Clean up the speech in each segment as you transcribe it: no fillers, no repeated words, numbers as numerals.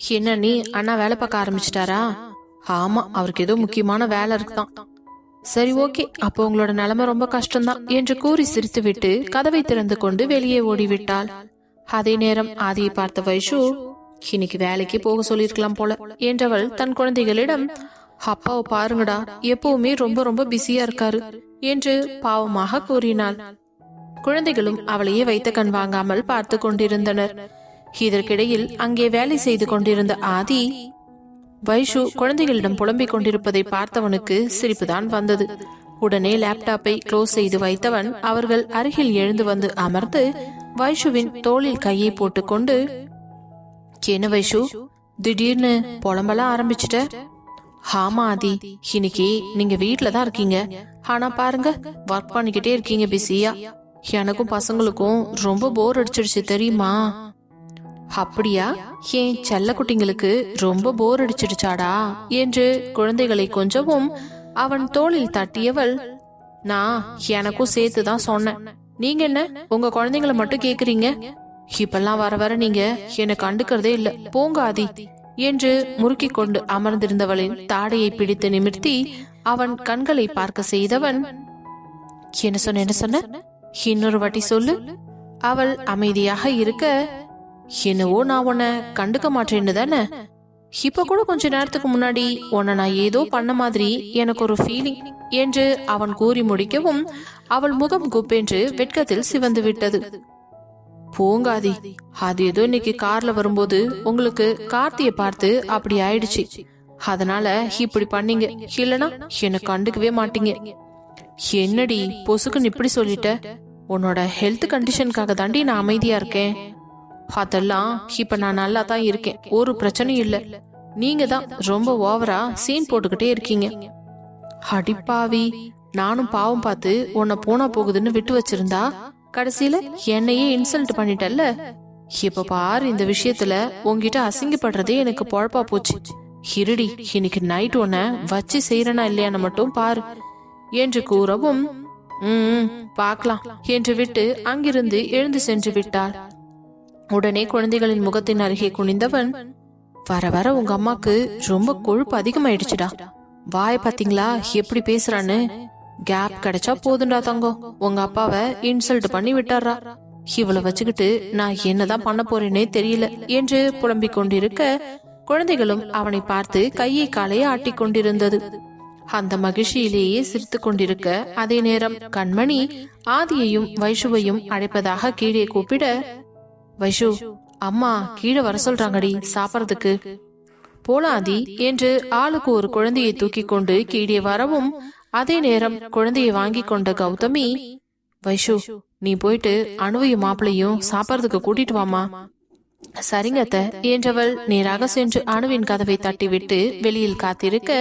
என்ன நீ அண்ணா வேலை பார்க்க ஆரம்பிச்சிட்டாரா? ஆமா, அவருக்கு ஏதோ முக்கியமான வேலை இருக்குதான். சரி, ஓகே, அப்போ உங்களோட நிலைமை ரொம்ப கஷ்டம்தான் என்று கூறி சிரித்துவிட்டு கதவை திறந்து கொண்டு வெளியே ஓடிவிட்டாள். அதே நேரம் ஆதியை பார்த்த வைஷு, இன்னைக்கு வேலைக்கு போக சொல்லிருக்கலாம் போல என்றவள் தன் குழந்தைகளிடம், அப்பாவை பாருங்கடா, எப்பவுமே ரொம்ப ரொம்ப பிஸியா இருக்காரு என்று பாவமாக கூறினாள். குழந்தைகளும் அவளையே வைத்த கண் வாங்காமல் பார்த்து கொண்டிருந்தனர். இதற்கிடையில் அங்கே வேலை செய்து கொண்டிருந்த ஆதி, வைஷு குழந்தைகளிடம் புலம்பிக் கொண்டிருப்பதை பார்த்தவனுக்கு சிரிப்புதான் வந்தது. உடனே லேப்டாப்பை க்ளோஸ் செய்து வைத்தவன் அவர்கள் அருகில் எழுந்து வந்து அமர்ந்து வைஷுவின் தோளில் கையை போட்டுக்கொண்டு, என்ன வைஷு, திடீர்னு புலம்பெல்லாம் ஆரம்பிச்சுட்ட? ஆமா ஆதி, இன்னைக்கு நீங்க வீட்டுல தான் இருக்கீங்க, ஆனா பாருங்க ஒர்க் பண்ணிக்கிட்டே இருக்கீங்க பிஸியா. எனக்கும் பசங்களுக்கும் ரொம்ப போர் அடிச்சிடுச்சு தெரியுமா? அப்படியா? ஏன் செல்ல குட்டிங்களுக்கு ரொம்ப போர் அடிச்சிடுச்சாடா என்று குழந்தைகளை கொஞ்சவும் அவன் தோளில் தட்டியவள், நான் எனக்கும் சேர்த்துதான் சொன்னேன். நீங்க என்ன உங்க குழந்தைங்களை மட்டும் கேக்குறீங்க? இப்பெல்லாம் வர வர நீங்க என்ன கண்டுக்கிறதே இல்ல, போங்க ஆதி என்று முறுக்கி கொண்டு அமர்ந்திருந்தவளின் தாடையை பிடித்து நிமிர்த்தி அவன் கண்களை பார்க்க செய்தவன், என்ன சொன்ன இன்னொரு வாட்டி சொல்லு. அவள் அமைதியாக இருக்க, என்னவோ நான் உன்னை கண்டுக்க மாட்டேன்னு தானே? இப்ப கூட கொஞ்ச நேரத்துக்கு முன்னாடி உன்னை நான் ஏதோ பண்ண மாதிரி எனக்கு ஒரு ஃபீலிங் என்று அவன் கூறி முடிக்கவும் அவள் முகம் குப்பென்று வெட்கத்தில் சிவந்து விட்டது. போங்காதி, அது ஏதோ இன்னைக்கு கார்ல வரும்போது உங்களுக்கு கார்த்தியை பார்த்து அப்படி ஆயிடுச்சு, அதனால இப்படி பண்ணீங்க, இல்லனா என்ன கண்டுக்கவே மாட்டீங்க. என்னடி பொசுக்குன்னு இப்படி சொல்லிட்ட? உன்னோட ஹெல்த் கண்டிஷனுக்காக தாண்டி நான் அமைதியா இருக்கேன். அதெல்லாம் இப்ப நான் நல்லா தான் இருக்கேன், ஒரு பிரச்சனையும் இல்ல. நீங்க தான் ரொம்ப ஓவரா சீன் போட்டுக்கிட்டே இருக்கீங்க. அடிப்பாவி, நானும் பாவம் பார்த்து உன்னை போனா போகுதுன்னு விட்டு வச்சிருந்தா கடைசியில என்னையே இன்சல்ட் பண்ணிட்டல்ல. இப்ப பாரு, இந்த விஷயத்துல உன்கிட்ட அசிங்கப்படுறதே எனக்கு பொழப்பா போச்சு. இருடி, இன்னைக்கு நைட் உன்னை வச்சு செய்யறனா இல்லையான்னு மட்டும் பாரு என்று கூறவும், பார்க்கலாம் என்று விட்டு அங்கிருந்து எழுந்து சென்று விட்டாள். உடனே குழந்தைகளின் முகத்தின் அருகே குனிந்தவன், வர வர உங்க அம்மாக்கு ரொம்ப கொழுப்பு அதிகமாயிடுச்சுடா. வாய பாத்தீங்களா எப்படி பேசுறான்னு? கேப் கிடைச்சா போதுண்டா தங்கம், உங்க அப்பாவை இன்சல்ட் பண்ணி விட்டாரா. இவளை வச்சுக்கிட்டு நான் என்னதான் பண்ண போறேனே தெரியல என்று புலம்பிக் கொண்டிருக்க, குழந்தைகளும் அவனை பார்த்து கையை காலையை ஆட்டிக் கொண்டிருந்தது. அந்த மகிழ்ச்சியிலேயே சிரித்து கொண்டிருக்க, அதே நேரம் கண்மணி ஆதியையும் வைஷுவையும் அழைப்பதாக கீழே கூப்பிட, வைஷு, அம்மா கீழே வர சொல்றாங்கடி சாப்பிடறதுக்கு. போலாதி என்று ஆளுக்கு ஒரு குழந்தையை தூக்கி கொண்டு கீழே வரவும், அதே நேரம் குழந்தையை வாங்கி கொண்ட கௌதமி, வைஷு, நீ போயிட்டு அணுவையும் மாப்பிளையும் சாப்பிடறதுக்கு கூட்டிட்டு வாமா. சரிங்க அத்தை என்றவள் நேராக சென்று அணுவின் கதவை தட்டிவிட்டு வெளியில் காத்திருக்க,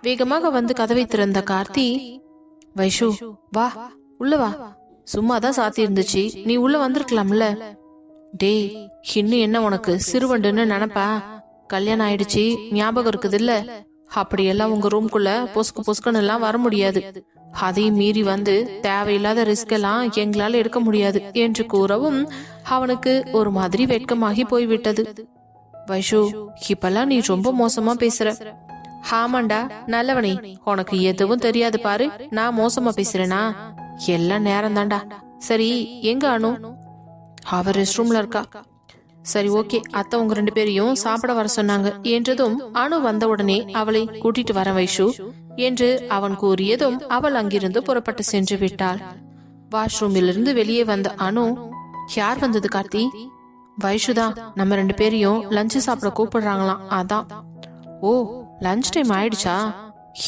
வேகமாக வந்து கதவை திறந்த கார்த்தி, வைஷு வா, உள்ள வா, சும்மாதான் சாத்தி இருந்துச்சு, நீ உள்ள வந்திருக்கலாம்ல. டேய், இன்னும் என்ன உனக்கு சிறுவண்டுன்னு நினைப்பா? கல்யாணம் ஆயிடுச்சு ஞாபகம் இருக்குது இல்ல? அப்படியெல்லாம் உங்க ரூம்குள்ள பொசுக்கு பொசுக்குன்னு எல்லாம் வர முடியாது. அதையும் மீறி வந்து தேவையில்லாத ரிஸ்க் எல்லாம் எங்களால எடுக்க முடியாது என்று கூறவும் அவனுக்கு ஒரு மாதிரி வெட்கமாகி போய்விட்டது. வைஷு, இப்பெல்லாம் நீ ரொம்ப மோசமா பேசுற. ஆமாண்டா நல்லவனே, உனக்கு எதுவும் தெரியாது பாரு, நான் மோசமா பேசுறேனா? எல்லாம் நேரம் தாண்டா. சரி, எங்க அனு? அவ ரெஸ்ட் ரூம்ல இருக்கா. சரி, ஓகே, அத்தை உங்க 2 பேரையும் சாப்பிட வர சொன்னாங்க என்றதும் அனு வந்தவுடனே அவளை கூட்டிட்டு வர வைஷு என்று அவன் கூறியதும் அவள் அங்கிருந்து புறப்பட்டு சென்று விட்டாள். வாஷ்ரூமிலிருந்து வெளியே வந்த அனு, யார் வந்தது கார்த்தி? வைஷுதான், நம்ம 2 பேரையும் லஞ்சு சாப்பிட கூப்பிடுறாங்களாம், அதான். ஓ, லஞ்ச் டைம் ஆயிடுச்சா?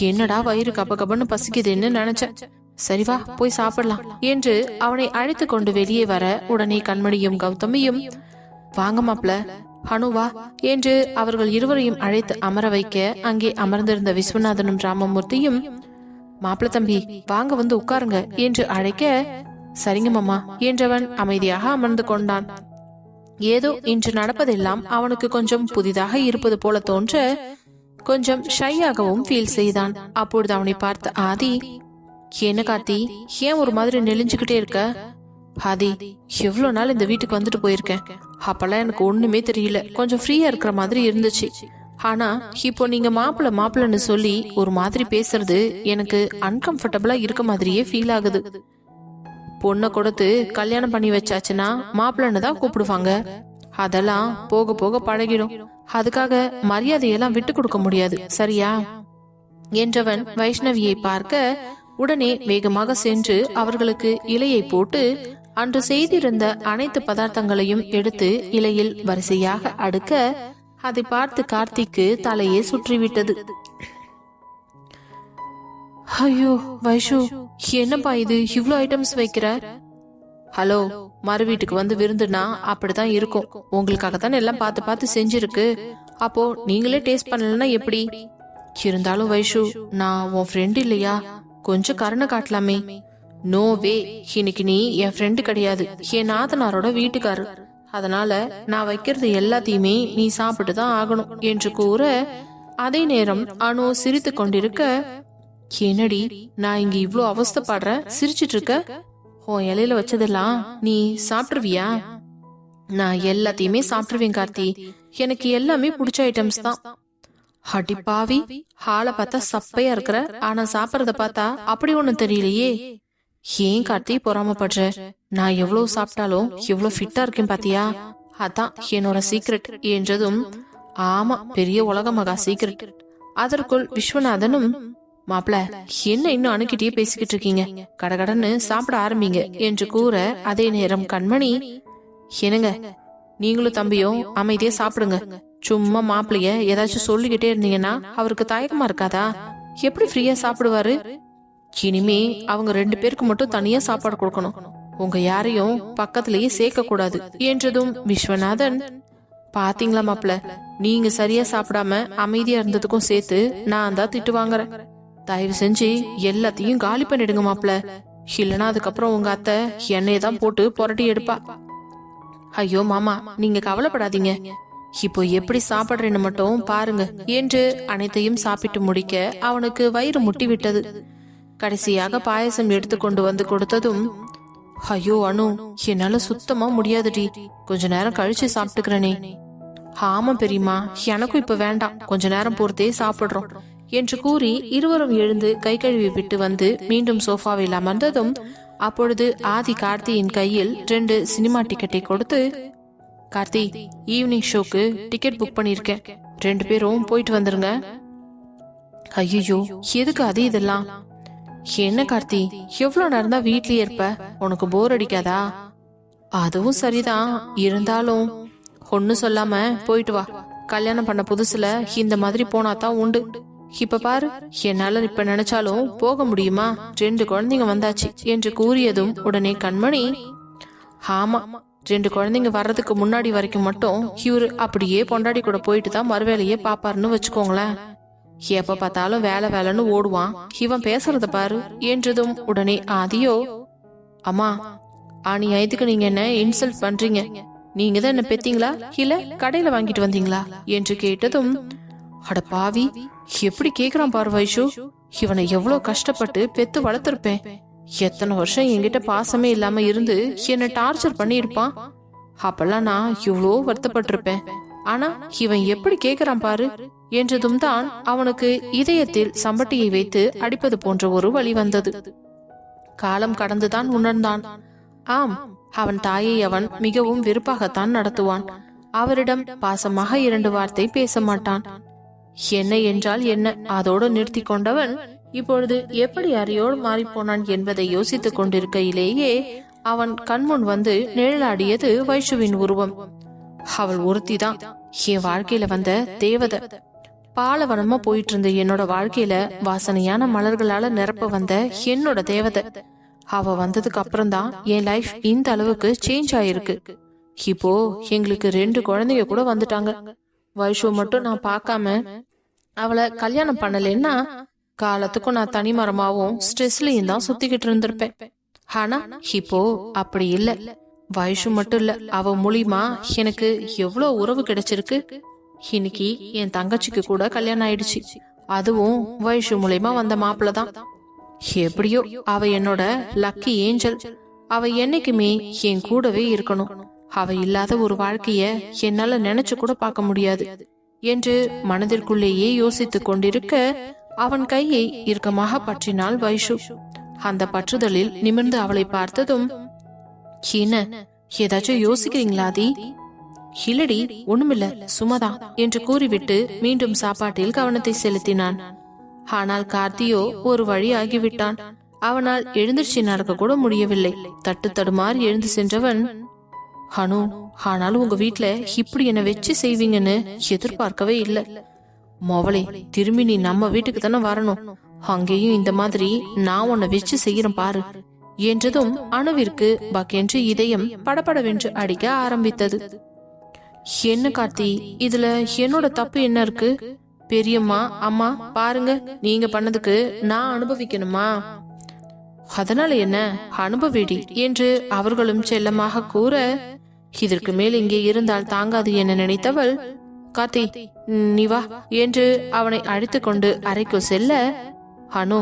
என்னடா வயிறு கப கபன்னு பசிக்குதுன்னு நினைச்சேன். சரி வா, போய் சாப்பிடலாம் என்று அவனை அழைத்து கொண்டு வெளியே வர, உடனே கண்மணியும் கௌதமியும், வாங்க மாப்ள, அனுவா என்று அவர்கள் இருவரையும் அழைத்து அமர வைக்க, அங்கே அமர்ந்திருந்த விஸ்வநாதனும் ராமமூர்த்தியும், மாப்பிள தம்பி வாங்க வந்து உட்காருங்க என்று அழைக்க, சரிங்க மாமா என்றவன் அமைதியாக அமர்ந்து கொண்டான். ஏதோ இன்று நடப்பதெல்லாம் அவனுக்கு கொஞ்சம் புதிதாக இருப்பது போல தோன்ற, கொஞ்சம் ஷையாகவும் ஃபீல் செய்தான். அப்பொழுது அவனை பார்த்த ஆதி, என்ன கார்த்தி, ஏன் ஒரு மாதிரி நெளிஞ்சுக்கிட்டே இருக்க? ஆதி, எவ்வளவு நாள் இந்த வீட்டுக்கு வந்துட்டு போயிருக்கேன், அப்பெல்லாம் எனக்கு ஒண்ணுமே தெரியல, கொஞ்சம் ஃப்ரீயா இருக்கிற மாதிரி இருந்துச்சு. ஆனா இப்போ நீங்க மாப்பிள்ளன்னு சொல்லி ஒரு மாதிரி பேசுறது எனக்கு அன்கம்ஃபர்டபுளா இருக்க மாதிரியே ஃபீல் ஆகுது. பொண்ணை கொடுத்து கல்யாணம் பண்ணி வச்சாச்சுன்னா மாப்பிள்ளன்னு தான் கூப்பிடுவாங்க. அதெல்லாம் போக போக பழகிடும். அதுக்காக மரியாதையெல்லாம் விட்டு கொடுக்க முடியாது, சரியா என்றவன் வைஷ்ணவியை பார்க்க உடனே வேகமாக சென்று அவர்களுக்கு இலையை போட்டு அன்று செய்திருந்த அனைத்து பதார்த்தங்களையும் எடுத்து இலையில் வரிசையாக அடுக்க அதை பார்த்து கார்த்திக்கு தலையே சுற்றிவிட்டது. ஐயோ வைஷு, என்னப்பா இது இவ்ளோ ஐட்டம்ஸ் வைக்கிற? ஹலோ, மறு வீட்டுக்கு வந்து விருந்துனா அப்படிதான் இருக்கும். உங்களுக்காகத்தான் எல்லாம் பார்த்து பார்த்து செஞ்சிருக்கு. அப்போ நீங்களே டேஸ்ட் பண்ணலன்னா எப்படி? இருந்தாலும் வைஷு, நான் உன் ஃப்ரெண்ட் இல்லையா? கொஞ்சம் கருணை காட்டலாமே. நோ வே, இன்னைக்கு நீ என் ஃப்ரெண்டு கிடையாது, என் நாத்தனாரோட வீட்டுக்காரு. அதனால நான் வைக்கிறது எல்லாத்தையுமே நீ சாப்பிட்டு தான் ஆகணும் என்று கூற, அதே நேரம் அனு சிரித்து கொண்டிருக்க, என்னடி நான் இங்க இவ்ளோ அவஸ்தைப்படுறேன், சிரிச்சிட்டு இருக்க? உன் இலையில வச்சதெல்லாம் நீ சாப்பிட்டுருவியா? நான் எல்லாத்தையுமே சாப்பிட்டுருவேன் கார்த்தி, எனக்கு எல்லாமே பிடிச்ச ஐட்டம்ஸ் தான். அடி பாவி, ஹாலை பார்த்தா சப்பையா இருக்கிற, ஆனா சாப்பிடறத பார்த்தா அப்படி ஒண்ணும் தெரியலையே. ஏன் கார்த்தி பொறாமப்படுற? நான் எவ்வளவு சாப்பிட்டாலும் எவ்வளவு ஃபிட்டா இருக்கேன் பாத்தியா? அதான் என்னோட சீக்ரெட் என்றதும், ஆமா பெரிய உலக மகா சீக்ரெட். அதற்குள் விஸ்வநாதனும், மாப்பிள என்ன இன்னும் அணுகிட்டே பேசிக்கிட்டு இருக்கீங்க, கடகடன்னு சாப்பிட ஆரம்பிங்க என்று கூற, அதே நேரம் கண்மணி, என்னங்க நீங்களும் தம்பியும் அமைதியா சாப்பிடுங்க. சும்மா மாப்பிளைய ஏதாச்சும் சொல்லிக்கிட்டே இருந்தீங்கன்னா அவருக்கு தயக்கமா இருக்காதா? எப்படி ஃப்ரீயா சாப்பிடுவாரு? இனிமே அவங்க 2 பேருக்கு மட்டும் தனியா சாப்பாடு கொடுக்கணும், உங்க யாரையும் பக்கத்திலேயே சேர்க்க கூடாது என்றதும் விஸ்வநாதன், பாத்தீங்களா மாப்பிள, நீங்க சரியா சாப்பிடாம அமைதியா இருந்ததுக்கும் சேர்த்து நான் தான் திட்டு வாங்குறேன். தயவு செஞ்சு எல்லாத்தையும் காலி பண்ணிடுங்க மாப்பிள, இல்லனா அதுக்கப்புறம் உங்க அத்தை எண்ணெயதான் போட்டு புரட்டி எடுப்பா. ஐயோ மாமா, நீங்க கவலைப்படாதீங்க, இப்போ எப்படி சாப்பிடுறேன்னு மட்டும் பாருங்க என்று அனைத்தையும் சாப்பிட்டு முடிக்க அவனுக்கு வயிறு முட்டி விட்டது. கடைசியாக பாயசம் எடுத்து கொண்டு வந்து கொடுத்ததும், ஐயோ அனு, என்னால சுத்தமா முடியாதுடி, கொஞ்ச நேரம் கழிச்சு சாப்பிட்டுக்கிறனே. ஆமா பெரியமா, எனக்கும் இப்ப வேண்டாம், கொஞ்ச நேரம் பொறுத்தே சாப்பிடுறோம் என்று கூறி இருவரும் எழுந்து கை கழுவி விட்டு வந்து மீண்டும் சோஃபாவில் அமர்ந்ததும், அப்பொழுது ஆதி கார்த்தியின் கையில் 2 சினிமா டிக்கெட்டை கொடுத்து, கார்த்தி ஈவினிங் ஷோக்கு டிக்கெட் புக் பண்ணிருக்கேன், 2 பேரும் போயிட்டு வந்துருங்க. ஐயோ எதுக்கு அது இதெல்லாம்? என்ன கார்த்தி, எவ்வளவு நேரம் தான் வீட்லயே இருப்ப, உனக்கு போர் அடிக்காதா? அதுவும் சரிதான், இருந்தாலும் ஒன்னு சொல்லாம போயிட்டு வா. கல்யாணம் பண்ண புதுசுல இந்த மாதிரி போனாதான் உண்டு. இப்ப பாரு, என்னால இப்ப நினைச்சாலும் போக முடியுமா? 2 குழந்தைங்க வந்தாச்சு என்று கூறியதும் உடனே கண்மணி, ஆமா 2 குழந்தைங்க வர்றதுக்கு முன்னாடி வரைக்கும் மட்டும் இவரு அப்படியே பொண்டாடி கூட போயிட்டு தான் மறுவேலையே பாப்பாருன்னு வச்சுக்கோங்களேன். எப்ப பார்த்தாலும் வேலை வேலைன்னு ஓடுவான், இவன் பேசுறத பாரு என்றதும் உடனே ஆதியோ, அம்மா அநியாயத்துக்கு நீங்க என்ன இன்சல்ட் பண்றீங்க? நீங்க தான் என்ன பெத்தீங்களா இல்ல கடையில வாங்கிட்டு வந்தீங்களா என்று கேட்டதும், அட பாவி, எப்படி கேக்குறான் பாரு வைஷு, இவனை எவ்வளவு கஷ்டப்பட்டு பெத்து வளர்த்திருப்பேன். எத்தனை வருஷம் என்கிட்ட பாசமே இல்லாம இருந்து என்ன டார்ச்சர் பண்ணி இருப்பான். அப்பெல்லாம் நான் இவ்வளோ வருத்தப்பட்டிருப்பேன். ஆனா இவன் எப்படி கேக்குறான் பாரு என்றதும் தான் அவனுக்கு இதயத்தில் சம்பட்டியை வைத்து அடிப்பது போன்ற ஒரு வழி வந்தது. காலம் கடந்துதான் உணர்ந்தான். ஆம், அவன் தாயை அவன் மிகவும் வெறுப்பாகத்தான் நடத்துவான். அவரிடம் பாசமாக 2 வார்த்தை பேச மாட்டான். என்ன என்றால் என்ன, அதோடு நிறுத்தி கொண்டவன் இப்பொழுது எப்படி அறியோடு மாறிப்போனான் என்பதை யோசித்துக் கொண்டிருக்கையிலேயே அவன் கண்முன் வந்து நிழலாடியது வைஷுவின் உருவம். அவள் ஒருத்திதான் என் வாழ்க்கையில வந்த தேவதை. பாலவனமா போயிட்டு இருந்த என்னோட வாழ்க்கையில வாசனையான மலர்களால நிரப்ப வந்த என்னோட தேவதை. அவ வந்ததுக்கு அப்புறம் தான் என் லைஃப் இந்த அளவுக்கு சேஞ்ச் ஆயிருக்கு. இப்போ எங்களுக்கு 2 குழந்தைங்க கூட வந்துட்டாங்க. வைஷு மட்டும் நான் பார்க்காம அவளை கல்யாணம் பண்ணலன்னா காலத்துக்கும் நான் தனிமரமாவும் ஸ்ட்ரெஸ்லயும் தான் சுத்திக்கிட்டு இருந்திருப்பேன். ஆனா இப்போ அப்படி இல்ல. வைஷு மட்டும் இல்ல, அவ மூலியமா எனக்கு எவ்வளவு உறவு கிடைச்சிருக்கு. இன்னைக்கு என் தங்கச்சிக்கு கூட கல்யாணம் ஆயிடுச்சு. அதுவும் வைஷு மூலியமா வந்த மாப்பிள்ள தான். எப்படியோ அவ என்னோட லக்கி ஏஞ்சல். அவ என்னைக்குமே என் கூடவே இருக்கணும். அவ இல்லாத ஒரு வாழ்க்கைய என்னால நினைச்சு கூட பார்க்க முடியாது என்று மனதிற்குள்ளேயே யோசித்துக் கொண்டிருக்க அவன் கையை இறுக்கமாக பற்றினாள் வைஷு. அந்த பற்றுதலில் நிமிர்ந்து அவளை பார்த்ததும், என்ன ஏதாச்சும் யோசிக்கிறீங்களா ஆதி? இல்லடி, ஒண்ணுமில்ல, சுமதா என்று கூறிவிட்டு மீண்டும் சாப்பாட்டில் கவனத்தை செலுத்தினான். ஆனால் கார்த்தியோ ஒரு வழி ஆகிவிட்டான். அவனால் எழுந்திருச்சு நடக்க கூட முடியவில்லை. தட்டு தடுமாறி எழுந்து சென்றவன், ஹனு, ஆனாலும் உங்க வீட்டுல இப்படி என்ன வச்சு செய்வீங்கன்னு எதிர்பார்க்கவே இல்லை. மொவளே, திரும்பி நீ நம்ம வீட்டுக்கு தானே வரணும். அங்கேயும் இந்த மாதிரி நான் உன்னை வச்சு செய்யறேன் பாரு என்றதும் அணுவிற்கு பக்கென்று இதயம் படபடவென்று அடிக்க ஆரம்பித்தது. என்ன கார்த்தி, இதுல என்னோட தப்பு என்ன இருக்கு? பெரியம்மா, அம்மா பாருங்க, நீங்க பண்ணதுக்கு நான் அனுபவிக்கணுமா? அதனால என்ன, அனுபவிடி என்று அவர்களும் செல்லமாக கூற, இதற்கு மேல் இங்கே இருந்தால் தாங்காது என நினைத்தவள், கார்த்தி நீ வா என்று அவனை அழைத்து கொண்டு அறைக்குள் செல்ல, அனு,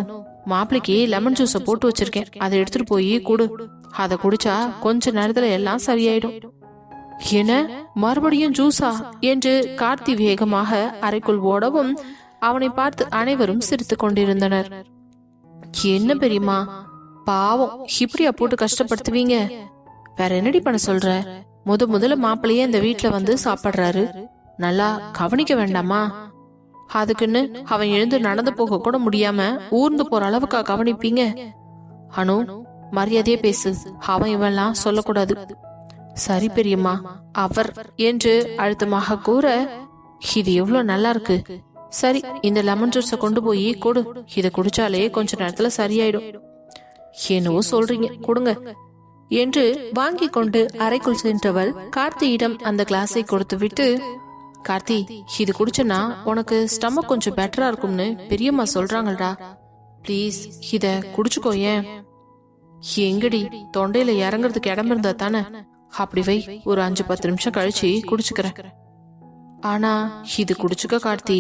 மாப்பிளைக்கு லெமன் ஜூஸ போட்டு வச்சிருக்கேன், அதை எடுத்துட்டு போய் குடு. அதை குடிச்சா கொஞ்ச நேரத்துல எல்லாம் சரியாயிடும். என்ன, மறுபடியும் ஜூஸா என்று கார்த்தி வேகமாக அறைக்குள் ஓடவும் அவனை பார்த்து அனைவரும் சிரித்து கொண்டிருந்தனர். என்ன பெரியம்மா, பாவம், இப்படியா போட்டு கஷ்டப்படுத்துவீங்க? வேற என்னடி பண்ண சொல்ற? முதல்ல மாப்பிள்ளையே இந்த வீட்டுல வந்து சாப்பிடுறாரு, நல்லா கவனிக்க வேண்டாமா? அதுக்குன்னு அவன் எழுந்து நடந்து போக கூட முடியாம ஊர்ந்து போற அளவுக்கா கவனிப்பீங்க? அனு, மரியாதையே பேசு, அவன் இவெல்லாம் சொல்லக்கூடாது. சரி பெரியம்மா, அவர் என்று அழுத்தமாக கூற, இது எவ்வளவு நல்லா இருக்கு. சரி, இந்த லெமன் ஜூஸ கொண்டு போய் கொடு, இதை குடிச்சாலே கொஞ்ச நேரத்துல சரியாயிடும். என்னவோ சொல்றீங்க, கொடுங்க என்று வாங்கி கொண்டு அறைக்குள் சென்றவள் கார்த்தியிடம் அந்த கிளாஸை கொடுத்து விட்டு, கார்த்தி, இது குடிச்சனா உனக்கு ஸ்டமக் கொஞ்சம் பெட்டரா இருக்கும்னு பெரியம்மா சொல்றாங்கடா, பிளீஸ் இத குடிச்சுக்கோ. ஏன்? எங்கடி, தொண்டையில இறங்குறதுக்கு இடம் இருந்தா தானே. அப்படி வை, ஒரு 5-10 நிமிஷம் கழிச்சு குடிச்சுக்கிறேன். ஆனா இது குடிச்சுக்க கார்த்தி,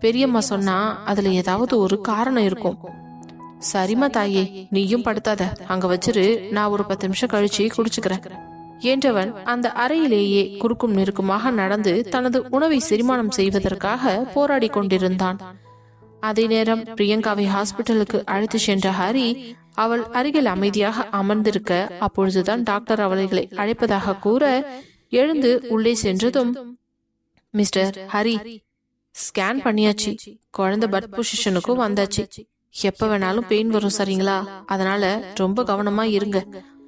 பெரியம்மா சொன்னா அதுல ஏதாவது ஒரு காரணம் இருக்கும். சரிமா தாயே, நீயும் படுத்தாத, அங்க வச்சிரு, நான் ஒரு 10 நிமிஷம் கழிச்சு குடிச்சுக்கிறேன் என்றவன் அந்த அறையிலேயே குறுக்கும் நெருக்குமாக நடந்து தனது உணவை செரிமானம் செய்வதற்காக போராடி கொண்டிருந்தான். அதே நேரம் பிரியங்காவை ஹாஸ்பிட்டலுக்கு அழைத்து சென்ற ஹரி அவள் அருகில் அமைதியாக அமர்ந்திருக்க, அப்பொழுதுதான் டாக்டர் அவளைகளை அழைப்பதாக கூற எழுந்து உள்ளே சென்றதும், மிஸ்டர் ஹரி, ஸ்கேன் பண்ணியாச்சு, குழந்தை பர்த் பொசிஷனுக்கும் வந்தாச்சு, எப்ப வேணாலும் பெயின் வரும், சரிங்களா? அதனால ரொம்ப கவனமா இருங்க.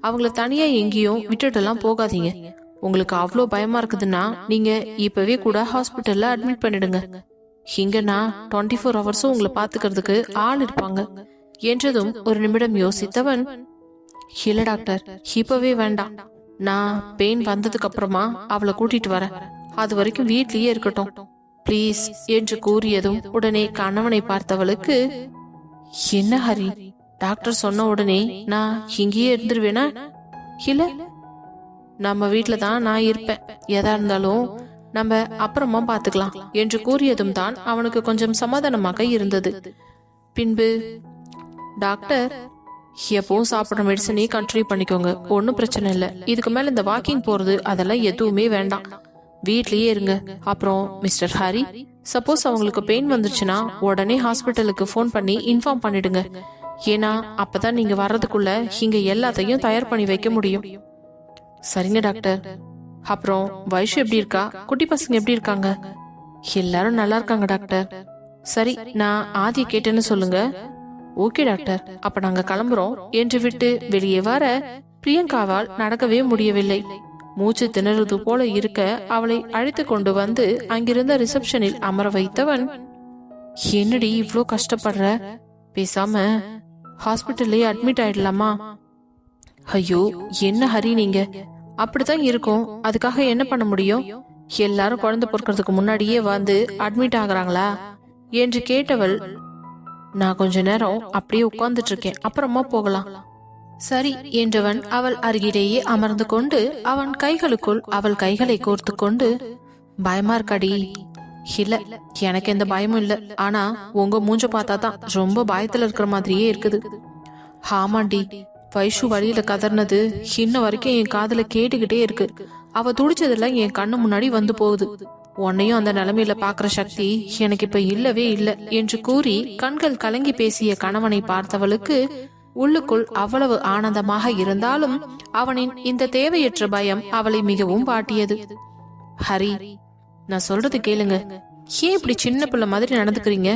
அவங்கள தனியா எங்கேயும் விட்டுட்டுலாம் போகாதீங்க. உங்களுக்கு அவ்வளோ பயமா இருக்குதுன்னா நீங்க இப்பவே கூட ஹாஸ்பிட்டல்ல அட்மிட் பண்ணிடுங்க. இங்கன்னா 24 ஹவர்ஸும் உங்களை பாத்துக்கிறதுக்கு ஆள் இருப்பாங்க என்றதும் ஒரு நிமிடம் யோசித்தவன், இல்ல டாக்டர், இப்பவே வேண்டாம், நான் பெயின் வந்ததுக்கு அப்புறமா அவளை கூட்டிட்டு வரேன், அது வரைக்கும் வீட்லயே இருக்கட்டும் பிளீஸ் என்று கூறியதும் உடனே கணவனை பார்த்தவளுக்கு, என்ன ஹரி, டாக்டர் சொன்ன உடனே நான் இங்கேயே இருந்துருவேனா? இல்ல, நம்ம வீட்டுல தான் நான் இருப்பேன், எதா இருந்தாலும் நம்ம அப்புறமா பாத்துக்கலாம் என்று கூறியதும் தான் அவனுக்கு கொஞ்சம் சமாதானமாக இருந்தது. பின்பு, டாக்டர், எப்பவும் சாப்பிட்ற மெடிசனே கண்டினியூ பண்ணிக்கோங்க, ஒன்னும் பிரச்சனை இல்லை, இதுக்கு மேல இந்த வாக்கிங் போறது அதெல்லாம் எதுவுமே வேண்டாம், வீட்லயே இருங்க. அப்புறம் மிஸ்டர் ஹரி, சப்போஸ் அவங்களுக்கு பெயின் வந்துருச்சுன்னா உடனே ஹாஸ்பிட்டலுக்கு ஃபோன் பண்ணி இன்ஃபார்ம் பண்ணிடுங்க. ஏன்னா அப்பதான் நீங்க வர்றதுக்குள்ள இங்க எல்லாத்தையும் தயார் பண்ணி வைக்க முடியும். சரிங்க டாக்டர். அப்புறம் வைஷு எப்படி இருக்கா? குட்டி பசங்க எப்படி இருக்காங்க? எல்லாரும் நல்லா இருக்காங்க டாக்டர். சரி, நான் ஆதியை கேட்டேன்னு சொல்லுங்க. ஓகே டாக்டர், அப்ப நாங்க கிளம்புறோம் என்று விட்டு வெளியே வர பிரியங்காவால் நடக்கவே முடியவில்லை. மூச்சு திணறுவது போல இருக்க அவளை அழைத்து கொண்டு வந்து அங்கிருந்த ரிசப்ஷனில் அமர வைத்தவன், என்னடி இவ்ளோ கஷ்டப்படுற, பேசாம ஹாஸ்பிட்டல்லே அட்மிட் ஆயிடலாமா? ஐயோ என்ன ஹரி, நீங்க அப்படித்தான் இருக்கும், அதுக்காக என்ன பண்ண முடியும்? எல்லாரும் குழந்தை பொறுக்கிறதுக்கு முன்னாடியே வந்து அட்மிட் ஆகுறாங்களா என்று கேட்டவள், நான் கொஞ்ச நேரம் அப்படியே உட்கார்ந்துட்டு இருக்கேன், அப்புறமா போகலாம். சரி என்றவன் அவள் அருகிலேயே அமர்ந்து கொண்டு அவன் கைகளுக்குள் அவள் கைகளை கோர்த்து கொண்டு, பயமா இருக்காடி? இல்ல, எனக்கு எந்த பயமும் இல்ல, ஆனா உங்க மூஞ்ச பார்த்தாதான் ரொம்ப பயத்துல இருக்கிற மாதிரியே இருக்குது. ஆமாண்டி, வைஷு வழியில கதர்னது இன்ன வரைக்கும் என் காதுல கேட்டுக்கிட்டே இருக்கு. அவ துடிச்சதெல்லாம் என் கண்ணு முன்னாடி வந்து போகுது. உன்னையும் அந்த நிலைமையில பாக்குற சக்தி எனக்கு இப்ப இல்லவே இல்ல என்று கூறி கண்கள் கலங்கி பேசிய கணவனை பார்த்தவளுக்கு உள்ளுக்குள் அவ்வளவு ஆனந்தமாக இருந்தாலும் அவனின் இந்த தேவையற்ற பயம் அவளை மிகவும் வாட்டியது. ஹரி, நான் சொல்றது கேளுங்க. ஏன் இப்படி சின்ன பிள்ளை மாதிரி நடந்துக்கிறீங்க?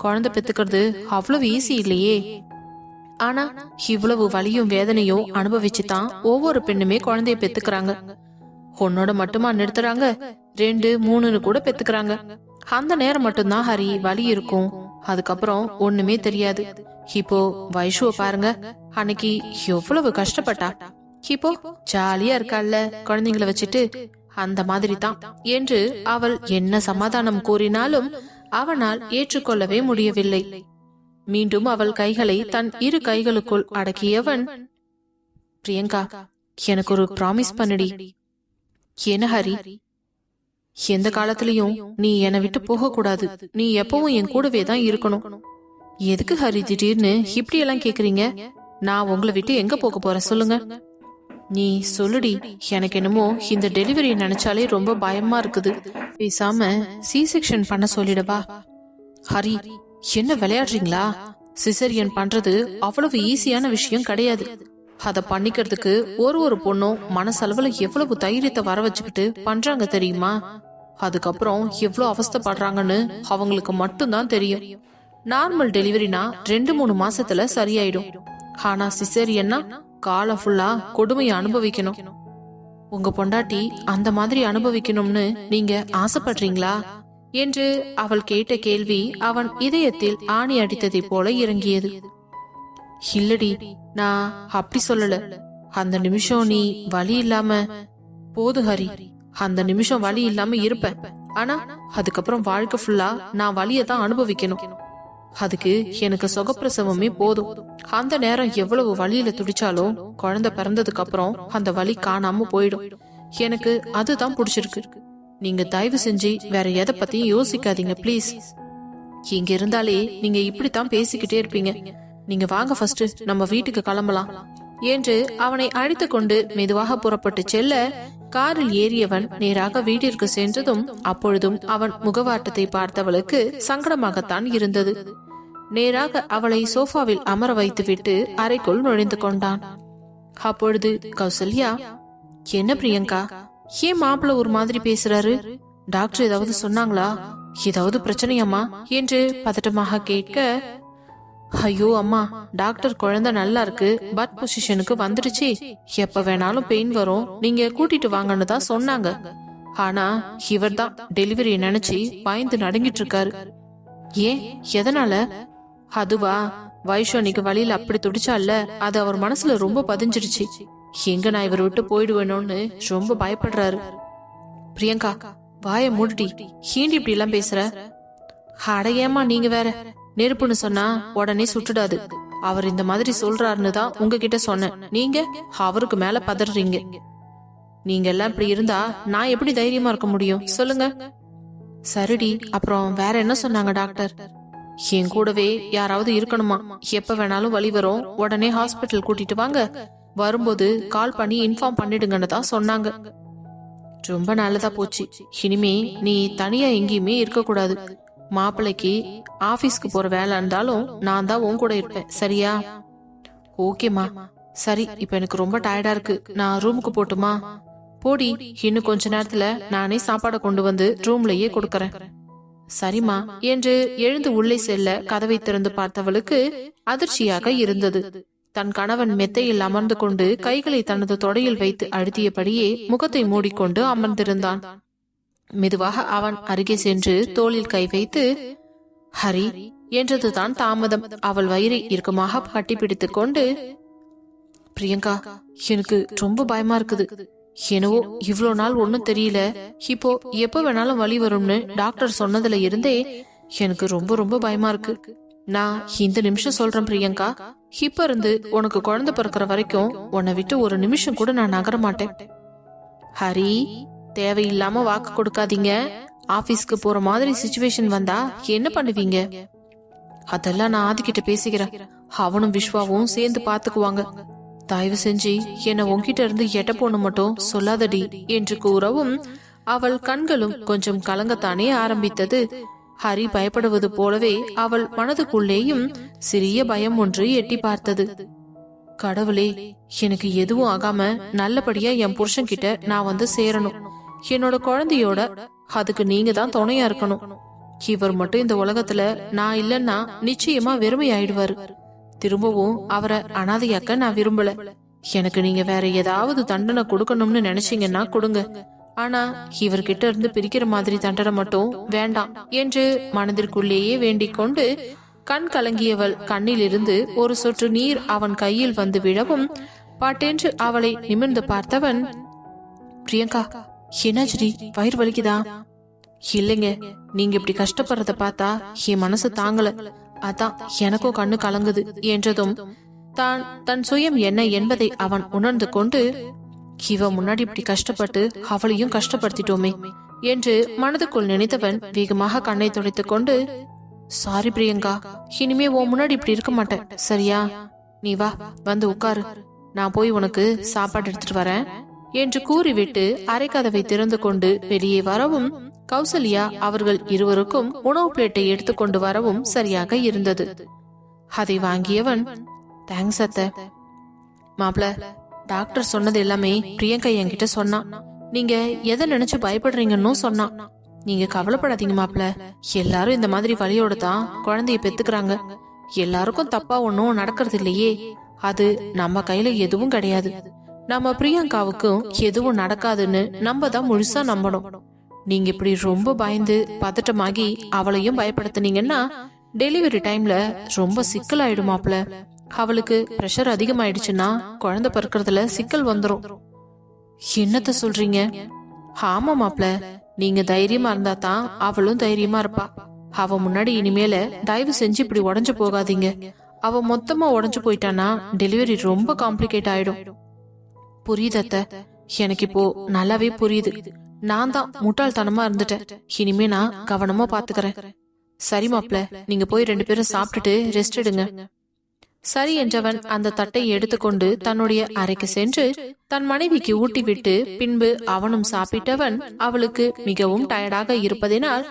குழந்தை பெத்துக்கிறது அவ்வளவு ஈஸி இல்லையே. ஆனா இவ்வளவு வலியும் வேதனையும் அனுபவிச்சுதான் ஒவ்வொரு பெண்ணுமே குழந்தைய பெத்துக்கிறாங்க. உன்னோட மட்டுமா நிறுத்துறாங்க, 2, 3 கூட பெத்துக்கிறாங்க. அந்த நேரம் மட்டும்தான் ஹரி வலி இருக்கும், அதுக்கப்புறம் ஒண்ணுமே தெரியாது. இப்போ வைஷுவ பாருங்க, அன்னைக்கு எவ்வளவு கஷ்டப்பட்டா, இப்போ ஜாலியா இருக்கால குழந்தைங்களை வச்சுட்டு. அந்த மாதிரி தான் என்று அவள் என்ன சமாதானம் கூறினாலும் அவனால் ஏற்றுக்கொள்ளவே முடியவில்லை. மீண்டும் அவள் கைகளை தன் 2 கைகளுக்குள் அடக்கியவன், பிரியங்கா, எனக்கு ஒரு ப்ராமிஸ் பண்ணுடி. என்ன ஹரி? எந்த காலத்திலயும் நீ என்னை விட்டு போக கூடாது. நீ எப்பவும் என் கூடவே தான் இருக்கணும். எதுக்கு ஹரி திடீர்னு இப்படி எல்லாம் கேக்குறீங்க? நான் உங்களை விட்டு எங்க போக போறேன் சொல்லுங்க. நீ சொல்லுடி. எனக்கு என்னமோ இந்த டெலிவரி நினைச்சாலே ரொம்ப பயமா இருக்குது. பேசாம C-செக்ஷன் பண்ண சொல்லிடவா? ஹரி, என்ன விளையாடுறீங்களா? சிசரியன் பண்றது அவ்வளவு ஈஸியான விஷயம் கிடையாது. அத பண்ணிக்கிறதுக்கு ஒரு பொண்ணும் மனசளவுல எவ்வளவு தைரியத்தை வர வச்சுக்கிட்டு பண்றாங்க தெரியுமா? அதுக்கப்புறம் எவ்வளவு அவஸ்தைப்படுறாங்கன்னு அவங்களுக்கு மட்டும்தான் தெரியும். நார்மல் டெலிவரினா 2-3 மாசத்துல சரியாயிடும். ஆனா சிசரியன்னா காலம் ஃபுல்லா கொடுமையை அனுபவிக்கணும். உங்க பொண்டாட்டி அந்த மாதிரி அனுபவிக்கணும்னு நீங்க ஆசைப்படுறீங்களா என்று அவள் கேட்ட கேள்வி அவன் இதயத்தில் ஆணி அடித்ததை போல இறங்கியது. இல்லடி, நான் அப்படி சொல்லல. அந்த நிமிஷம் நீ வலி இல்லாம போது ஹரி, அந்த நிமிஷம் வலி இல்லாம இருப்பேன். ஆனா அதுக்கப்புறம் வாழ்க்கை ஃபுல்லா நான் வலியை தான் அனுபவிக்கணும். அதுக்கு எனக்கு சுகப்பிரசவமே போதும். அந்த நேரம் எவ்வளவு வலியில துடிச்சாலும் குழந்தை பிறந்ததுக்கு அப்புறம் அந்த வலி காணாம போயிடும். எனக்கு அதுதான் பிடிச்சிருக்கு. நீங்க தயவு செஞ்சு வேற எதை பத்தியும் யோசிக்காதீங்க பிளீஸ். இங்க இருந்தாலே நீங்க இப்படித்தான் பேசிக்கிட்டே இருப்பீங்க. நீங்க வாங்க, ஃபர்ஸ்ட் நம்ம வீட்டுக்கு கிளம்பலாம் என்று அவனை அழைத்து கொண்டு மெதுவாக புறப்பட்டு செல்ல காரில் ஏறியவன் நேராக வீட்டிற்கு சென்றதும் அப்பொழுதும் அவன் முகவாட்டத்தை பார்த்தவளுக்கு சங்கடமாகத்தான் இருந்தது. நேராக அவளை சோஃபாவில் அமர வைத்துவிட்டு அறைக்குள் நுழைந்து கொண்டான். அப்பொழுது கௌசல்யா, என்ன பிரியங்கா, ஏன் மாப்பிள்ள ஒரு மாதிரி பேசுறாரு? டாக்டர் ஏதாவது சொன்னாங்களா? ஏதாவது பிரச்சனையாமா என்று பதட்டமாக கேட்க, ஐயோ அம்மா, டாக்டர் குழந்தை நல்லா இருக்கு, பட் பொசிஷனுக்கு வந்துடுச்சு, எப்ப வேணாலும் பெயின் வரும், நீங்க கூட்டிட்டு வாங்கன்னு தான் சொன்னாங்க. ஆனா இவர் தான் டெலிவரி நினைச்சு பயந்து நடுங்கிட்டு இருக்காரு. ஏன், எதனால? அதுவா, வைஷு அன்னைக்கு வழியில அப்படி துடிச்சால, அது அவர் மனசுல ரொம்ப பதிஞ்சிடுச்சு. எங்க நான் இவர் விட்டு போயிடுவேணும்னு ரொம்ப பயப்படுறாரு. பிரியங்கா, வாய மூடுடி, ஹீண்டி இப்படி எல்லாம் பேசுற? அடையமா, நீங்க வேற. நெருப்புன்னு சொன்னா உடனே சுட்டுடாது. அவர் இந்த மாதிரி சொல்றாருன்னு தான் உங்ககிட்ட சொன்னேன். நீங்க அவருக்கு மேல பதறீங்க. நீங்க எல்லாம் இப்படி இருந்தா நான் எப்படி தைரியமா இருக்க முடியும் சொல்லுங்க. சரிடி, அப்புறம் வேற என்ன சொன்னாங்க டாக்டர்? என் கூடவே யாராவது இருக்கணுமா, எப்ப வேணாலும் வலி வரும், உடனே ஹாஸ்பிட்டல் கூட்டிட்டு வாங்க, வரும்போது கால் பண்ணி இன்ஃபார்ம் பண்ணிடுங்கன்னு தான் சொன்னாங்க. ரொம்ப நல்லதா போச்சு. இனிமே நீ தனியா எங்கேயுமே இருக்க கூடாது. மாப்பிள்ளைக்கு ஆபீஸ்க்கு போற வேலை இருந்தாலும் நான் தான் உன் கூட இருப்பேன், சரியா? ஓகேமா. சரி, இப்ப எனக்கு ரொம்ப டயர்டா இருக்கு, நான் ரூமுக்கு போட்டுமா? போடி, இன்னும் கொஞ்ச நேரத்துல நானே சாப்பாடை கொண்டு வந்து ரூம்லயே கொடுக்கறேன். சரிமா என்று எழுந்து உள்ளே செல்ல கதவை திறந்து பார்த்தவளுக்கு அதிர்ச்சியாக இருந்தது. தன் கணவன் மெத்தையில் அமர்ந்து கொண்டு கைகளை தனது தொடையில் வைத்து அழுத்தியபடியே முகத்தை மூடிக்கொண்டு அமர்ந்திருந்தான். மெதுவாக அவன் அருகே சென்று தோளில் கை வைத்து, ஹரி என்றதுதான் தாமதம். அவள் வயிறை இறுக்கமாக கட்டிப்பிடித்துக் கொண்டு, பிரியங்கா, எனக்கு ரொம்ப பயமா இருக்குது. என்னவோ இவ்வளோ நாள் ஒன்னும் தெரியல, இப்போ எப்ப வேணாலும் வலி வரும்னு டாக்டர் சொன்னதுல இருந்தே எனக்கு ரொம்ப ரொம்ப பயமா இருக்கு. நான் இந்த நிமிஷம் சொல்றேன் பிரியங்கா, இப்ப இருந்து உனக்கு குழந்தை பிறக்கிற வரைக்கும் உன்னை விட்டு ஒரு நிமிஷம் கூட நான் நகர மாட்டேன். ஹரி, தேவையில்லாம வாக்கு கொடுக்காதீங்க. ஆபீஸ்க்கு போற மாதிரி சிச்சுவேஷன் வந்தா என்ன பண்ணுவீங்க? அதெல்லாம் நான் ஆதிக்கிட்ட பேசிக்கிறேன், அவனும் விஸ்வாவும் சேர்ந்து பாத்துக்குவாங்க. தயவு செஞ்சு என்னை உன்கிட்ட இருந்து எட்ட போன மட்டும் சொல்லாதடி என்று கூறவும் அவள் கண்களும் கொஞ்சம் கலங்கத்தானே ஆரம்பித்தது. ஹரி பயப்படுவது போலவே அவள் மனதுக்குள்ளேயும் சிறிய பயம் ஒன்று எட்டி பார்த்தது. கடவுளே, எனக்கு எதுவும் ஆகாம நல்லபடியா என் புருஷன் கிட்ட நான் வந்து சேரணும். என்னோட குழந்தையோட அதுக்கு நீங்க தான் துணையா இருக்கணும். இவர் மட்டும் இந்த உலகத்துல நான் இல்லன்னா நிச்சயமா வெறுமை ஆயிடுவாரு. திரும்பவும் அவரை அனாதையாக்க நான் விரும்பல. எனக்கு நீங்க வேற ஏதாவது தண்டனை கொடுக்கணும்னு நினைச்சீங்கன்னா கொடுங்க. ஆனா இவர்கிட்ட இருந்து பிரிக்கிற மாதிரி தண்டனை மட்டும் வேண்டாம் என்று மனதிற்குள்ளேயே வேண்டிக் கொண்டு கண் கலங்கியவள் கண்ணிலிருந்து ஒரு சொட்டு நீர் அவன் கையில் வந்து விழவும் பாட்டென்று அவளை நிமிர்ந்து பார்த்தவன், பிரியங்கா என்னாச்சுடி, வயிறு வலிக்குதா? இல்லைங்க, நீங்க இப்படி கஷ்டப்படுறத பார்த்தா என் மனசு தாங்கல, அதான் எனக்கும் கண்ணு கலங்குது என்றதும் தான் தன் சுயம் என்ன என்பதை அவன் உணர்ந்து கொண்டு, இவ முன்னாடி இப்படி கஷ்டப்பட்டு அவளையும் கஷ்டப்படுத்திட்டோமே என்று மனதுக்குள் நினைத்தவன் வேகமாக கண்ணை துடைத்துக் கொண்டு, சாரி பிரியங்கா, இனிமே உன் முன்னாடி இப்படி இருக்க மாட்டேன், சரியா? நீ வா, வந்து உட்காரு, நான் போய் உனக்கு சாப்பாடு எடுத்துட்டு வரேன் என்று கூறிவிட்டு அரைக்கதவை திறந்து கொண்டு வெளியே வரவும் கௌசல்யா அவர்கள் இருவருக்கும் உணவு பிளேட்டை எடுத்துக்கொண்டு வரவும் சரியாக இருந்தது. அதை வாங்கியவன், தேங்க்ஸ் அத்தை. மாப்ள, டாக்டர் சொன்னது எல்லாமே பிரியங்கா என்கிட்ட சொன்னான். நீங்க எதை நினைச்சு பயப்படுறீங்கன்னு சொன்னான். நீங்க கவலைப்படாதீங்க மாப்ள, எல்லாரும் இந்த மாதிரி வழியோட தான் குழந்தைய பெத்துக்கிறாங்க. எல்லாருக்கும் தப்பா ஒன்னும் நடக்கிறது இல்லையே, அது நம்ம கையில எதுவும் கிடையாது. நம்ம பிரியங்காவுக்கும் எதுவும் நடக்காதுன்னு நம்ம தான் முழுசா நம்பணும். நீங்க இப்படி ரொம்ப பயந்து பதட்டமாகி அவளையும் பயப்படுத்தினீங்கன்னா டெலிவரி டைம்ல ரொம்ப சிக்கல் ஆயிடுமாப்ல. அவளுக்கு பிரஷர் அதிகமாயிடுச்சுன்னா குழந்தை பிறக்கிறதுல சிக்கல் வந்துரும். என்னத்த சொல்றீங்க? ஆமா மாப்ள, நீங்க தைரியமா இருந்தா தான் அவளும் தைரியமா இருப்பா. அவ முன்னாடி இனிமேல தயவு செஞ்சு இப்படி உடஞ்சு போகாதீங்க. அவ மொத்தமா உடஞ்சு போயிட்டானா டெலிவரி ரொம்ப காம்ப்ளிகேட் ஆயிடும். புரியுது அத்தை, எனக்கு இப்போ நல்லாவே புரியுது. நான் தான் முட்டாள்தனமா இருந்துட்டேன். இனிமே நான் கவனமா பாத்துக்கிறேன். சரி மாப்ள, நீங்க போய் 2 பேரும் சாப்பிட்டுட்டு ரெஸ்ட் எடுங்க. சரி என்றவன் அந்த தட்டை எடுத்துக்கொண்டு தன்னுடைய அறைக்கு சென்று தன் மனைவிக்கு ஊட்டி விட்டு பின்பு அவனும் சாப்பிட்டவன் அவளுக்கு மிகவும் டயர்டாக இருப்பதினால்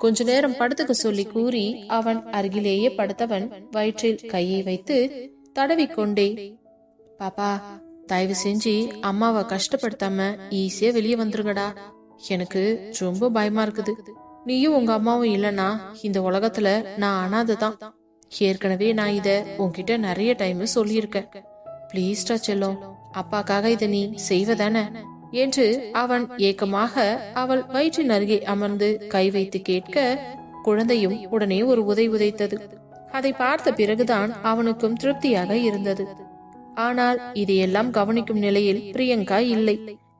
கொஞ்ச நேரம் படுத்துக்க சொல்லி கூறி அவன் அருகிலேயே படுத்தவன் வயிற்றில் கையை வைத்து தடவிக்கொண்டே, பாப்பா தயவு செஞ்சு அம்மாவை கஷ்டப்படுத்தாம ஈஸியா வெளியே வந்துருங்கடா. எனக்கு ரொம்ப பயமா இருக்குது. நீயும் உங்க அம்மாவும் இல்லனா இந்த உலகத்துல நான் அனாதைதான். ஏற்கனவே நான் இத உன்கிட்ட நிறைய டைம் சொல்லியிருக்கேன். பிளீஸ்டா செல்லம், அப்பாக்காக இத நீ செய்வதானே என்று அவன் ஏக்கமாக அவள் வயிற்றின் அருகே அமர்ந்து கை வைத்து கேட்க குழந்தையும் உடனே ஒரு உதை உதைத்தது. அதை பார்த்த பிறகுதான் அவனுக்கும் திருப்தியாக இருந்தது. ஆனால் இதையெல்லாம் கவனிக்கும் நிலையில் பிரியங்கா இல்லை.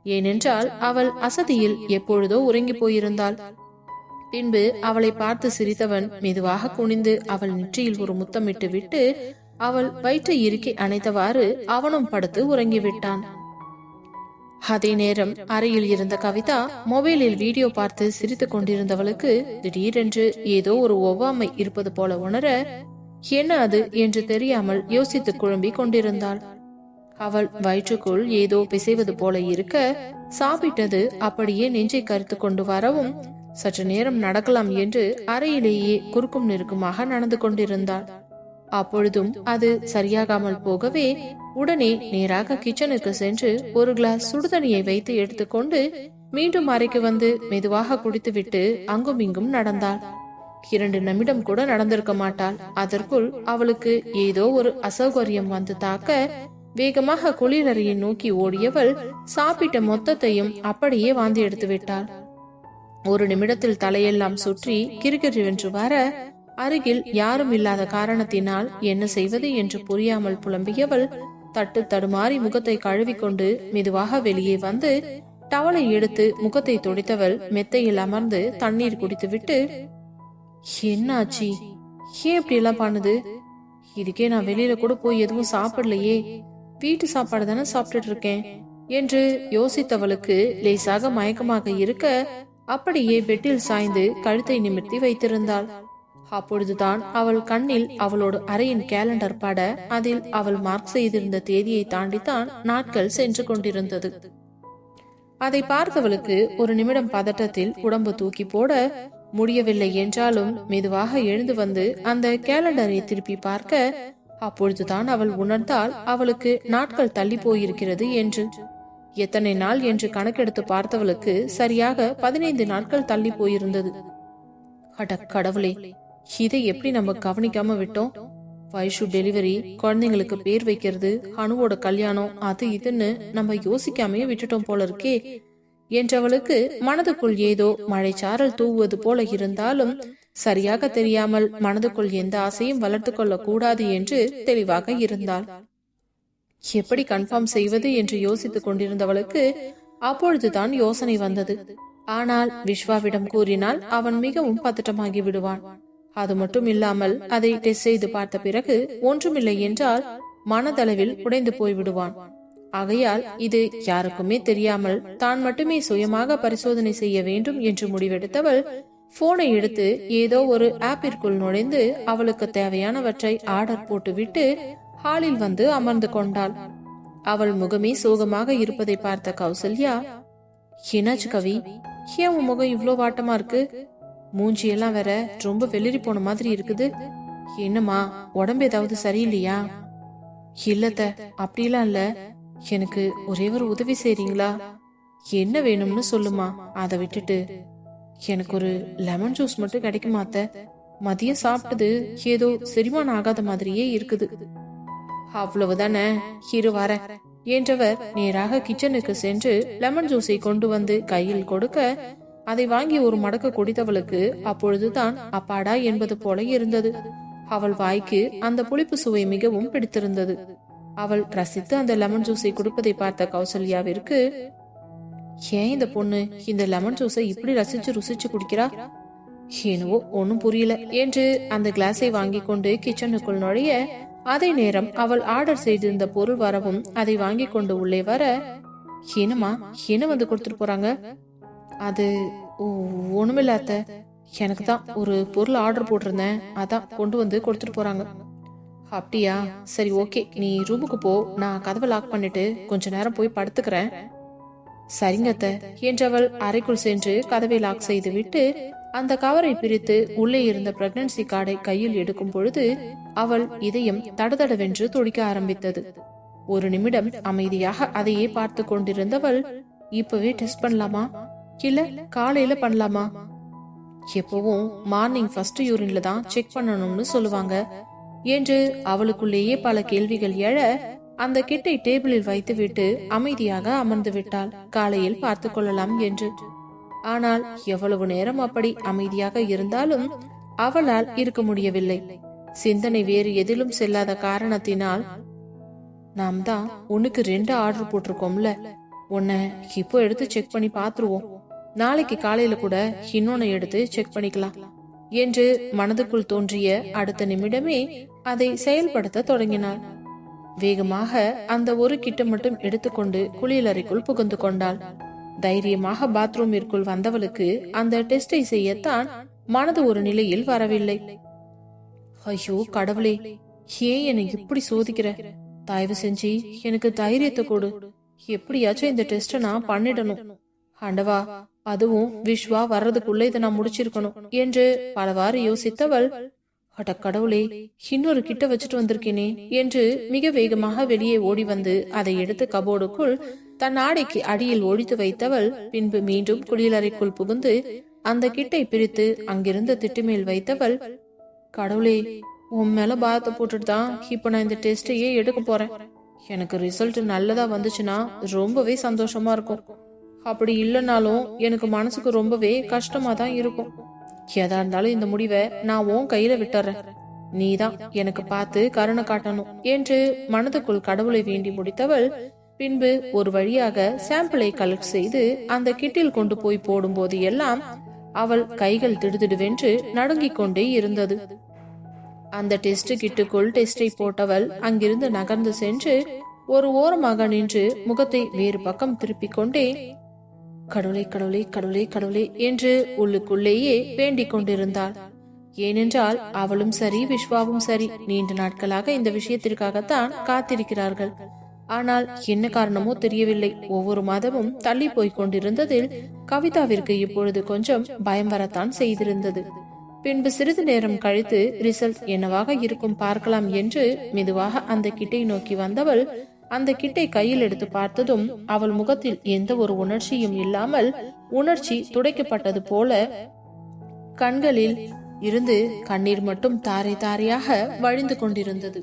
ஏனென்றால் அவள் அசதியில் எப்பொழுதோ உறங்கி போயிருந்தாள். பின்பு அவளை பார்த்து சிரித்தவன் மெதுவாக குனிந்து அவள் நெற்றியில் ஒரு முத்தமிட்டு விட்டு அவள் வயிற்றை இறுக்கி அணைத்தவாறு அவனும் படுத்து உறங்கிவிட்டான். அதே நேரம் அறையில் இருந்த கவிதா மொபைலில் வீடியோ பார்த்து சிரித்துக் கொண்டிருந்தவளுக்கு திடீரென்று ஏதோ ஒரு ஒவ்வாமை இருப்பது போல உணர, என்ன அது என்று தெரியாமல் யோசித்து குழம்பி கொண்டிருந்தாள். அவள் வயிற்றுக்குள் ஏதோ பிசைவது போல இருக்க சாப்பிட்டது அப்படியே நெஞ்சை கருத்து கொண்டு வரவும் சற்று நேரம் நடக்கலாம் என்று அறையிலேயே குறுக்கும் நெருக்குமாக நடந்து கொண்டிருந்தாள். அப்பொழுதும் அது சரியாகாமல் போகவே உடனே நேராக கிச்சனுக்கு சென்று ஒரு கிளாஸ் சுடுதண்ணியை வைத்து எடுத்துக்கொண்டு மீண்டும் அறைக்கு வந்து மெதுவாக குடித்துவிட்டு அங்கும் இங்கும் நடந்தாள். 2 நிமிடம் கூட நடந்திருக்க மாட்டாள். அதற்குள் அவளுக்கு ஏதோ ஒரு அசௌகரியம் வந்து தாக்க வேகமாக குளிரறையை நோக்கி ஓடியவள் சாப்பிட்ட மொத்தத்தையும் அப்படியே வாந்தி எடுத்து விட்டாள். 1 நிமிடத்தில் தலையெல்லாம் சுற்றி கிறுகிறுவென்று வர அருகில் யாரும் இல்லாத காரணத்தினால் என்ன செய்வது என்று புரியாமல் புலம்பியவள் தட்டு தடுமாறி முகத்தை கழுவிக்கொண்டு மெதுவாக வெளியே வந்து டவலை எடுத்து முகத்தை துடைத்தவள் மெத்தையில் அமர்ந்து தண்ணீர் குடித்துவிட்டு, என்னாச்சி, ஏன் இப்படி எல்லாம் பண்ணுது? இதுக்கே நான் வெளியில கூட போய் எதுவும் சாப்பிடலையே, வீட்டு சாப்பாடு தானே சாப்பிட்டுட்டு இருக்கேன் என்று யோசித்தவளுக்கு லேசாக மயக்கமாக இருக்க அப்படியே பெட்டில் சாய்ந்து கழுத்தை நிமிர்த்தி வைத்திருந்தாள். அப்பொழுதுதான் அவள் கண்ணில் அவளோட அறையின் கேலண்டர் பட அதில் அவள் மார்க் செய்திருந்த தேதியை தாண்டித்தான் நாட்கள் சென்று கொண்டிருந்தது. அதை பார்த்தவளுக்கு ஒரு நிமிடம் பதட்டத்தில் உடம்பு தூக்கி போட முடியவில்லை. என்றாலும் மெதுவாக எழுந்து வந்து அந்த கேலண்டரை திருப்பி பார்க்க அப்பொழுதுதான் அவள் உணர்ந்தால் அவளுக்கு நாட்கள் தள்ளி போயிருக்கிறது என்று. எத்தனை நாள் என்று கணக்கெடுத்து பார்த்தவளுக்கு சரியாக 15 நாட்கள் தள்ளி போயிருந்தது. அட கடவுளே, இதை எப்படி நம்ம கவனிக்காம விட்டோம்? வைஷு டெலிவரி, குழந்தைங்களுக்கு பேர் வைக்கிறது, அனுவோட கல்யாணம், அது இதுன்னு நம்ம யோசிக்காமையே விட்டுட்டோம் போல இருக்கே என்றவளுக்கு மனதுக்குள் ஏதோ மழைச்சாரல் தூவுவது போல இருந்தாலும் சரியாக தெரியாமல் மனதுக்குள் எந்த ஆசையும் வளர்த்து கொள்ள கூடாது என்று தெளிவாக இருந்தாள். எப்படி கன்ஃபார்ம் செய்வது என்று யோசித்துக் கொண்டிருந்தவளுக்கு அப்பொழுதுதான் யோசனை வந்தது. ஆனால் விஸ்வாவிடம் கூறினால் அவன் மிகவும் பதட்டமாகி விடுவான். அது மட்டும் இல்லாமல் அதை டெஸ்ட் செய்து பார்த்த பிறகு ஒன்றுமில்லை என்றால் மனதளவில் உடைந்து போய்விடுவான். ஆகையால் இது யாருக்குமே தெரியாமல் தான் மட்டுமே சுயமாக பரிசோதனை செய்ய வேண்டும் என்று முடிவெடுத்தவள் போனை எடுத்து ஏதோ ஒரு ஆப்பிற்குள் நுழைந்து அவளுக்கு தேவையானவற்றை ஆர்டர் போட்டுவிட்டு ஹாலில் வந்து அமர்ந்து கொண்டாள். அவள் முகமே சோகமாக இருப்பதை பார்த்த கௌசல்யா, என்னாச்சு கவி, ஏன் உன் முகம் இவ்ளோ வாட்டமா இருக்கு? மூஞ்சி எல்லாம் வேற ரொம்ப வெளிரி போன மாதிரி இருக்குது. என்னம்மா, உடம்பு ஏதாவது சரியில்லையா? இல்லத்த, அப்படிலாம் இல்ல. எனக்கு ஒரே ஒரு உதவி செய்றீங்களா? என்ன வேணும்னு சொல்லுமா, அதை விட்டுட்டு எனக்கு ஒரு லெமன் ஜூஸ் மட்டும் கிடைக்குமாத்த? மதியம் சாப்பிட்டது ஏதோ செரிமானம் ஆகாத மாதிரியே இருக்குது. அவ்வளவுதானே, இரு வர என்றவர் நேராக கிச்சனுக்கு சென்று லெமன் ஜூஸை கொண்டு வந்து கையில் கொடுக்க அதை வாங்கி ஒரு மடக்கு குடித்தவளுக்கு அப்பொழுதுதான் அப்பாடா என்பது போல இருந்தது. அவள் வாய்க்கு அந்த புளிப்பு சுவை மிகவும் பிடித்திருந்தது. அவள் ரசித்து அந்த லெமன் ஜூஸை குடிப்பதை பார்த்த கௌசல்யாவிற்கு, ஏன் இந்த பொண்ணு இந்த லெமன் ஜூஸை இப்படி ரசிச்சு ருசிச்சு குடிக்கிறா? என்னவோ ஒன்னும் புரியல என்று அந்த கிளாஸை வாங்கி கொண்டு கிச்சனுக்குள் நுழைய அதே நேரம் அவள் ஆர்டர் செய்திருந்த பொருள் வரவும் அதை வாங்கி கொண்டு உள்ளே வர, என்னமா என்ன வந்து கொடுத்துட்டு போறாங்க? அது ஒண்ணுமில்லாத்த, எனக்கு தான் ஒரு பொருள் ஆர்டர் போட்டிருந்தேன், அதான் கொண்டு வந்து கொடுத்துட்டு போறாங்க. அப்படியா, சரி ஓகே, நீ ரூமுக்கு போ, நான் கதவை லாக் பண்ணிட்டு கொஞ்ச நேரம் போய் படுத்துக்கிறேன். சரிங்கத்த என்றவள் அறைக்குள் சென்று கதவை லாக் செய்து விட்டு அந்த கவரை பிரித்து உள்ளே இருந்த பிரெக்னன்சி கார்டை கையில் எடுக்கும் பொழுது அவள் இதயம் தடதடவென்று துடிக்க ஆரம்பித்தது. ஒரு நிமிடம் அமைதியாக அதையே பார்த்து கொண்டிருந்தவள், இப்பவே டெஸ்ட் பண்ணலாமா இல்ல காலையில பண்ணலாமா? எப்பவும் மார்னிங் ஃபர்ஸ்ட் யூரின்ல தான் செக் பண்ணணும்னு சொல்லுவாங்க என்று அவளுக்குள்ளேயே பல கேள்விகள் எழ அந்த கிட்டை டேபிளில் வைத்துவிட்டு அமைதியாக அமர்ந்து விட்டாள், காலையில் பார்த்து கொள்ளலாம் என்று. ஆனால் எவ்வளவு நேரம் அப்படி அமைதியாக இருந்தாலும் அவளால் இருக்க முடியவில்லை. சிந்தனை வேறு எதிலும் செல்லாத காரணத்தினால், நாம் தான் உனக்கு 2 ஆர்டர் போட்டிருக்கோம்ல, உன்னை இப்போ எடுத்து செக் பண்ணி பாத்துருவோம், நாளைக்கு காலையில கூட இன்னொன்னு எடுத்து செக் பண்ணிக்கலாம் என்று மனதுக்குள் தோன்றிய அடுத்த நிமிடமே அதை செயல்படுத்த தொடங்கினாள். வேகமாக அந்த ஒரு கிட்ட மட்டும் எடுத்துக்கொண்டு குளியலறைக்குள் புகுந்து கொண்டாள். தைரியமாக பாத்ரூமிற்குள் வந்தவளுக்கு அந்த டெஸ்டை செய்யத்தான் மனது ஒரு நிலையில் வரவில்லை. ஐயோ கடவுளே, ஏன் என்னை இப்படி சோதிக்கிற? தயவு செஞ்சு எனக்கு தைரியத்தை கொடு, எப்படியாச்சும் இந்த டெஸ்ட நான் பண்ணிடணும். ஆண்டவா, அதுவும் விஸ்வா வர்றதுக்குள்ள இதை நான் முடிச்சிருக்கணும் என்று பலவாறு யோசித்தவள், அட கடவுளே, இன்னொரு கிட்ட வச்சுட்டு வந்திருக்கேனே என்று மிக வேகமாக வெளியே ஓடி வந்து அதை எடுத்து கபோர்டுக்குள் தன் ஆடைக்கு அடியில் ஒழித்து வைத்தவள் பின்பு மீண்டும் குளியலறைக்குள் புகுந்து அந்த கிட்டை பிரித்து அங்கிருந்த திட்டுமேல் வைத்தவள், கடவுளே, உன் மேல பாரத்தை போட்டுட்டு தான் இப்ப நான் இந்த டெஸ்டையே எடுக்க போறேன். எனக்கு ரிசல்ட் நல்லதா வந்துச்சுன்னா ரொம்பவே சந்தோஷமா இருக்கும். அப்படி இல்லைனாலும் எனக்கு மனசுக்கு ரொம்பவே கஷ்டமா தான் இருக்கும். எதா இருந்தாலும் இந்த முடிவை நான் உன் கையில விட்டுறேன், நீதான் எனக்கு பார்த்து கருணை காட்டணும் என்று மனதுக்குள் கடவுளை வேண்டி முடித்தவள் பின்பு ஒரு வழியாக சாம்பிளை கலெக்ட் செய்து அந்த கிட்டில் கொண்டு போய் போடும் போது எல்லாம் அவள் கைகள் திடுதிடுவென்று நடுங்கிக் கொண்டே இருந்தது. அந்த டெஸ்ட் கிட்டுக்குள் டெஸ்டை போட்டவள் அங்கிருந்து நகர்ந்து சென்று ஒரு ஓரமாக நின்று முகத்தை வேறு பக்கம் திருப்பிக் கொண்டே, கடவுளே கடவுளே கடவுளே கடவுளே என்று உள்ளுக்குள்ளேயே வேண்டிக் கொண்டிருந்தாள். ஏனென்றால் அவளும் சரி விஸ்வாவும் சரி நீண்ட நாட்களாக இந்த விஷயத்திற்காகத்தான் காத்திருக்கிறார்கள். ஆனால் என்ன காரணமோ தெரியவில்லை, ஒவ்வொரு மாதமும் தள்ளி போய்க் கொண்டிருந்ததில் கவிதாவிற்கு இப்பொழுது கொஞ்சம் பயம் வரத்தான் செய்திருந்தது. பின்பு சிறிது நேரம் கழித்து ரிசல்ட் என்னவாக இருக்கும் பார்க்கலாம் என்று மெதுவாக அந்த கிட்டை நோக்கி வந்தவள் அந்த கிட்டை கையில் எடுத்து பார்த்ததும் அவள் முகத்தில் எந்த ஒரு உணர்ச்சியும் இல்லாமல் உணர்ச்சி துடைக்கப்பட்டது போல கண்களில் இருந்து கண்ணீர் மட்டும் தாரை தாரையாக வழிந்து கொண்டிருந்தது.